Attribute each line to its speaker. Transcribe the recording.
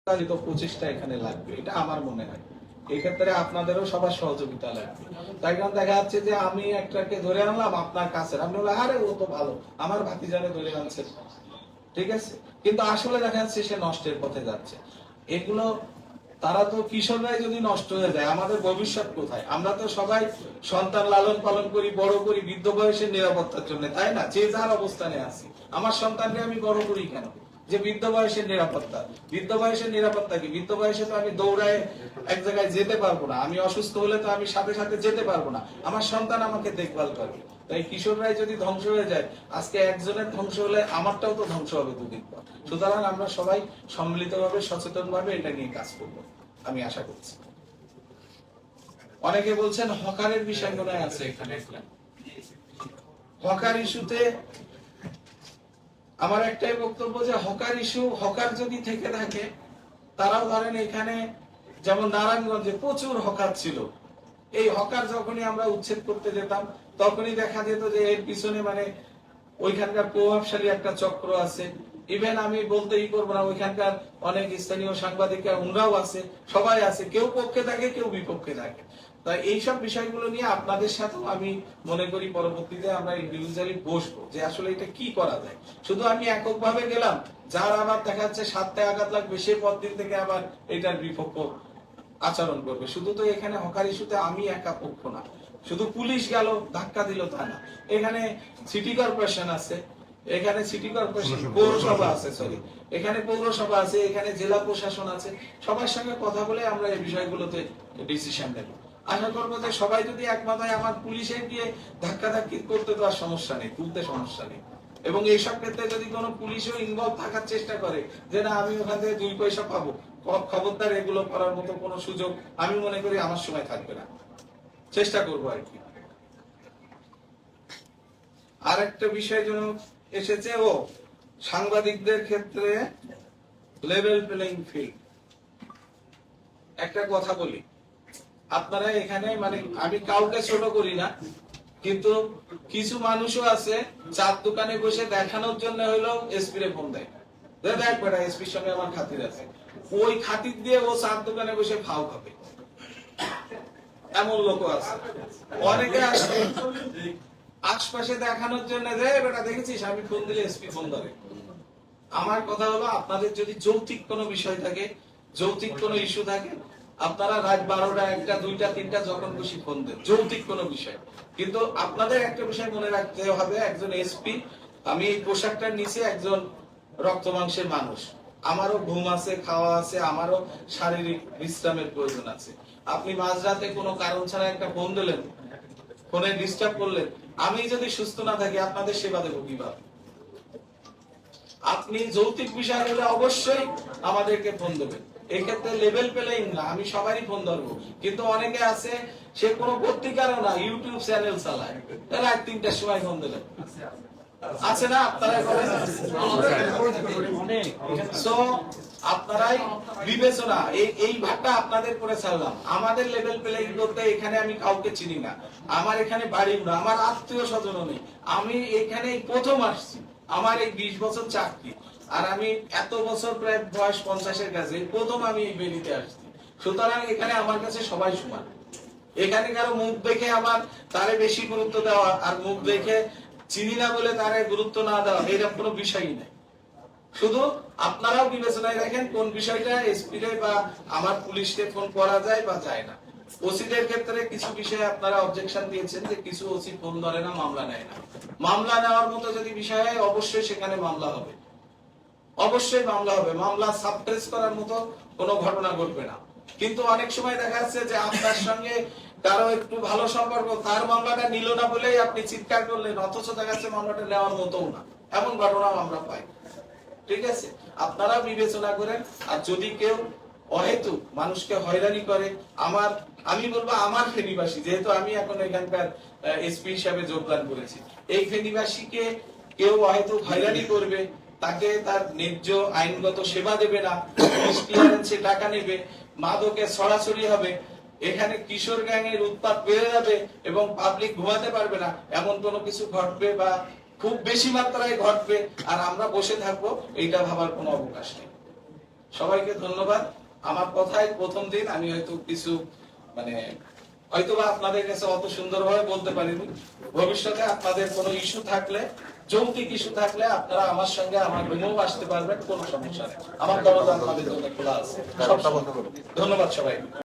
Speaker 1: প্রচেষ্টা এখানে লাগবে, এটা আমার মনে হয়। এই ক্ষেত্রে আপনাদেরও সবার সহযোগিতা লাগবে। তাই কারণ দেখা যাচ্ছে যে আমি একটাকে ধরে আনলাম আপনার কাছে, আপনি বলে আরে ও তো ভালো, আমার ভাতিজারে ধরে আনছে, ঠিক আছে, কিন্তু আসলে দেখা যাচ্ছে সে নষ্টের পথে যাচ্ছে। এগুলো তারা তো কিশোররাই যদি নষ্ট হয়ে যায়, আমাদের ভবিষ্যৎ কোথায়? আমরা তো সবাই সন্তান লালন পালন করি, বড় করি বৃদ্ধ বয়সের নিরাপত্তার জন্য, তাই না? যে যার অবস্থানে আছি, আমার সন্তানকে আমি বড় করি কেন? যে বৃদ্ধ বয়সের নিরাপত্তা, বৃদ্ধ বয়সের নিরাপত্তা কি? বৃদ্ধ বয়সে তো আমি দৌড়ায় এক জায়গায় যেতে পারবো না, আমি অসুস্থ হলে তো আমি সাথে সাথে যেতে পারবো না, আমার সন্তান আমাকে দেখভাল করবে। তাই কিশোররাই যদি ধ্বংস হয়ে যায়, আজকে একজনের ধ্বংস হলে আমারটাও তো ধ্বংস হবে দুদিন পর। সুতরাং আমরা সবাই সম্মিলিতভাবে সচেতনভাবে এটা নিয়ে কাজ করব, আমি আশা করছি। অনেকে বলছেন হকারের বিষয় মনে আছে এখানে। হকার ইস্যুতে আমার একটাই বক্তব্য যে হকার ইস্যু, হকার যদি থেকে থাকে, তারাও ধরেন এখানে যেমন নারায়ণগঞ্জে প্রচুর হকার ছিল, এই হকার যখনই আমরা উচ্ছেদ করতে যেতাম তখনই দেখা যেত যে এর পিছনে মানে ওইখানকার প্রভাবশালী একটা চক্র আছে। ইভেন আমি বলতেই করবো না, ওইখানকার অনেক স্থানীয় সাংবাদিকরা উনরাও আছে, সবাই আছে, কেউ পক্ষে থাকে কেউ বিপক্ষে থাকে। তাই এইসব বিষয়গুলো নিয়ে আপনাদের সাথেও আমি মনে করি পরবর্তীতে আমরা ইন্ডিভিজুয়ালি বসবো যে আসলে এটা কি করা যায়। শুধু আমি এককভাবে গেলাম, যার আবার দেখা যাচ্ছে 7টায় আঘাত লাগবে, সে পরদিন থেকে আবার এটার বিপক্ষ আচরণ করবে। শুধু তো এখানে হকার ইস্যুতে আমি একা পক্ষ না, শুধু পুলিশ গেল ধাক্কা দিল তা না, এখানে সিটি কর্পোরেশন আছে, এখানে সিটি কর্পোরেশন পৌরসভা আছে, সরি এখানে পৌরসভা আছে, এখানে জেলা প্রশাসন আছে, সবার সঙ্গে কথা বলে আমরা এই বিষয়গুলোতে ডিসিশন নেব। আশা করবো যে সবাই যদি একমত হয়, আমার পুলিশে গিয়ে ধাক্কাধাক্কি করতে তো আর সমস্যা নেই, তুলতে সমস্যা নেই। এবং এইসব ক্ষেত্রে যদি কোনো পুলিশও ইনভলভ থাকার চেষ্টা করে যে না আমি ওখান থেকে 2 পয়সা পাবো, খবরদার এগুলো করার মতো কোনো সুযোগ আমি মনে করি আমার সময় থাকবে না, চেষ্টা করবো আর কি। আর একটা বিষয় যেন এসেছে, ও সাংবাদিকদের ক্ষেত্রে লেভেল প্লেইং ফিল্ড। একটা কথা বলি, আপনারা এখানে মানে আমি কাউকে ছোট করি না, কিন্তু কিছু মানুষও আছে চার দোকানে বসে দেখানোর জন্য হইলো এসপি রে ফোন দেয়, দেখ বেটা এসপির সঙ্গে আমার খাতির আছে, ওই খাতির দিয়ে ও চার দোকানে বসে ফাও খাবে, এমন লোক আছে। অনেকে আসে আশপাশে দেখানোর জন্য, যে বেটা দেখেছিস আমি ফোন দিলে এসপি ফোন ধরে। আমার কথা হলো, আপনাদের যদি যৌক্তিক কোনো বিষয় থাকে, যৌক্তিক কোনো ইস্যু থাকে, আপনারা রাত 12টা 1টা 2টা 3টা যখন খুশি ফোন দেন, যৌক্তিক কোনো বিষয়। কিন্তু আপনাদের একটা বিষয় মনে রাখতে হবে, একজন এসপি, আমি এই পোশাকটার নিচে একজন রক্ত মাংসের মানুষ, আমারও ঘুম আছে, খাওয়া আছে, আমারও শারীরিক বিশ্রামের প্রয়োজন আছে। আপনি মাঝরাতে কোনো কারণ ছাড়া একটা ফোন দিলেন, ফোনে ডিস্টার্ব করলেন, আমি যদি সুস্থ না থাকি আপনাদের সেবা দেবো কিভাবে? আপনি যৌক্তিক বিষয় হলে অবশ্যই আমাদেরকে ফোন দেবেন, এক্ষেত্রে লেভেল প্লেইং না, আমি সবারই ফোন ধরবো। কিন্তু অনেকে আছে, সে কোনো পত্রিকারও না, ইউটিউব চ্যানেল চালায়, তারা 3টার সময় ফোন দিলেন, আছে না? আপনারা আপনারাই বিবেচনা, এই ভাগটা আপনাদের করে ছাড়লাম। আমাদের লেভেল প্লেইং করতে এখানে আমি কাউকে চিনি না, আমার এখানে বাড়ি না, আমার আত্মীয় স্বজনও নেই, আমি এখানে প্রথম আসছি, আমার এই 20 বছর চাকরি, আর আমি এত বছর প্রায় বয়স 50-এর কাছে প্রথম আমি এই বেরিতে আসছি। সুতরাং এখানে আমার কাছে সবাই সমান, এখানে কারো মুখ দেখে আমার তারে বেশি গুরুত্ব দেওয়া আর মুখ দেখে চিনি না বলে তারে গুরুত্ব না দেওয়া, এরকম কোনো বিষয়ই নেই। শুধু আপনারাও বিবেচনায় রাখেন কোন বিষয়টা এসপি বা আমার পুলিশকে ফোন করা যায় বা যায় না। ওসিদের ক্ষেত্রে কিছু বিষয়ে আপনারা অবজেকশন দিয়েছেন যে কিছু ওসি ফোন ধরে না, মামলা নেয় না। মামলা নেওয়ার মতো যদি বিষয় হয় অবশ্যই সেখানে মামলা হবে, অবশ্যই মামলা হবে, মামলা সাবপ্রেস করার মতো কোনো ঘটনা ঘটবে না। কিন্তু অনেক সময় দেখা যাচ্ছে যে আপনার সঙ্গে কারো একটু ভালো সম্পর্ক, তার মামলাটা নিল না বলেই আপনি চিৎকার করলেন, অথচ দেখা যাচ্ছে মামলাটা নেওয়ার মতোও না, এমন ঘটনাও আমরা পাই। ঠিক আছে, আপনারা বিবেচনা করেন। আর যদি কেউ অহেতুক মানুষকে হয়রানি করে, আমি বলবো আমার ফেনীবাসী, যেহেতু আমি এখন এখানকার এসপি হিসাবে যোগদান করেছি, এই ফেনীবাসীকে কেউ অহেতুক হয়রানি করবে, তাকে তার ন্যায্য আইনগত সেবা দেবে না, ক্লিয়ারেন্সে টাকা নেবে, মাদকে ছড়াছড়ি হবে, এখানে কিশোর গ্যাংয়ের উৎপাত বেড়ে যাবে এবং পাবলিক ঘুমাতে পারবে না, এমন কোনো কিছু ঘটবে বা খুব বেশি মাত্রায় ঘটবে, আর আমরা বসে থাকবো, এইটা ভাবার কোনো অবকাশ নেই। সবাইকে ধন্যবাদ। আমার কথায় প্রথম দিন আমি হয়তো কিছু মানে হয়তোবা আপনাদের কাছে অত সুন্দরভাবে বলতে পারিনি। ভবিষ্যতে আপনাদের কোনো ইস্যু থাকলে, যৌক্তিক ইস্যু থাকলে আপনারা আমার সঙ্গে আমার রুমেও আসতে পারবেন, কোনো সমস্যা নেই। আমার দরজা আপনাদের জন্য খোলা আছে। ধন্যবাদ সবাই।